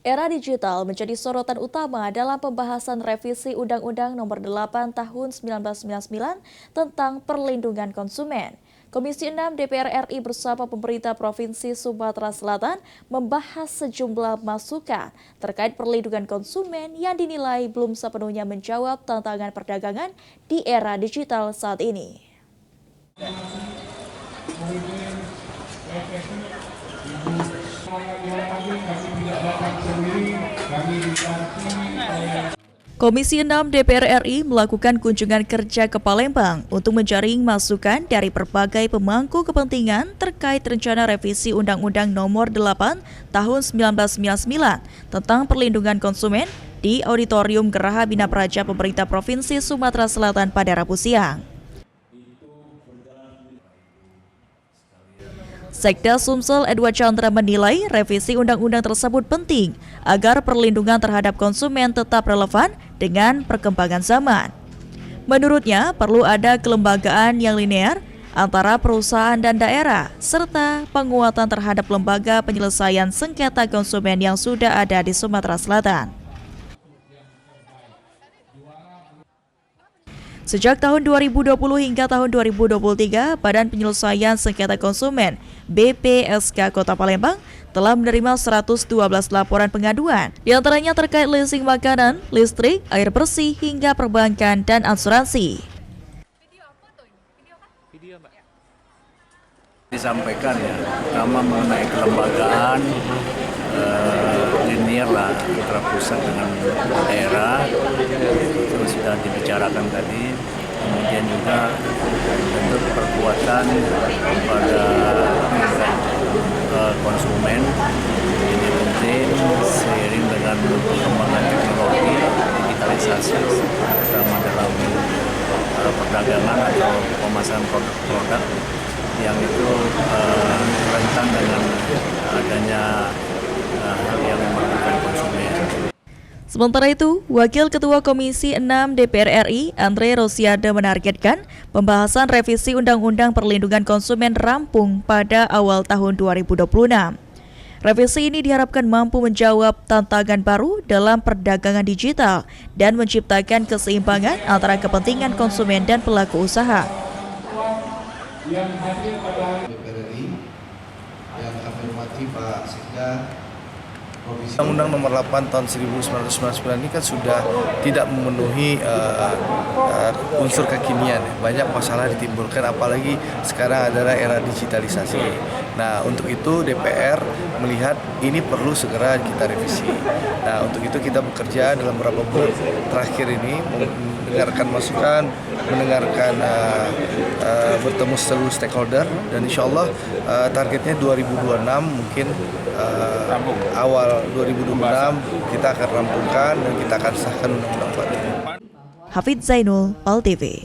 Era digital menjadi sorotan utama dalam pembahasan revisi Undang-Undang Nomor 8 Tahun 1999 tentang perlindungan konsumen. Komisi 6 DPR RI bersama pemerintah Provinsi Sumatera Selatan membahas sejumlah masukan terkait perlindungan konsumen yang dinilai belum sepenuhnya menjawab tantangan perdagangan di era digital saat ini. Komisi 6 DPR RI melakukan kunjungan kerja ke Palembang untuk menjaring masukan dari berbagai pemangku kepentingan terkait rencana revisi Undang-Undang Nomor 8 Tahun 1999 tentang perlindungan konsumen di Auditorium Geraha Bina Praja Pemerintah Provinsi Sumatera Selatan pada Rabu siang. Sekda Sumsel Edward Chandra menilai revisi undang-undang tersebut penting agar perlindungan terhadap konsumen tetap relevan dengan perkembangan zaman. Menurutnya, perlu ada kelembagaan yang linear antara perusahaan dan daerah, serta penguatan terhadap lembaga penyelesaian sengketa konsumen yang sudah ada di Sumatera Selatan. Sejak tahun 2020 hingga tahun 2023, Badan Penyelesaian Sengketa Konsumen BPSK Kota Palembang telah menerima 112 laporan pengaduan, di antaranya terkait leasing makanan, listrik, air bersih, hingga perbankan dan asuransi. Disampaikan ya, pertama mengenai kelembagaan linear lah antara pusat dengan daerah, itu sudah dibicarakan tadi. Kemudian juga bentuk perkuatan kepada konsumen ini penting seiring dengan perkembangan teknologi digitalisasi, terutama dalam perdagangan atau pemasaran produk-produk yang itu rentan dengan adanya hal yang merugikan konsumen. Sementara itu, Wakil Ketua Komisi 6 DPR RI, Andre Rosiade menargetkan pembahasan revisi Undang-Undang Perlindungan Konsumen rampung pada awal tahun 2026. Revisi ini diharapkan mampu menjawab tantangan baru dalam perdagangan digital dan menciptakan keseimbangan antara kepentingan konsumen dan pelaku usaha. Yang hadir adalah DPR RI yang kami hormati Pak Sekda. Undang-Undang Nomor 8 Tahun 1999 ini kan sudah tidak memenuhi unsur kekinian. Banyak masalah ditimbulkan, apalagi sekarang adalah era digitalisasi. Nah, untuk itu DPR melihat ini perlu segera kita revisi. Nah, untuk itu kita bekerja dalam beberapa bulan terakhir ini mendengarkan masukan, mendengarkan bertemu seluruh stakeholder, dan insya Allah targetnya 2026 mungkin awal 2026 kita akan rampungkan dan kita akan sahkan undang-undang. Hafidz Zainul, PAL TV.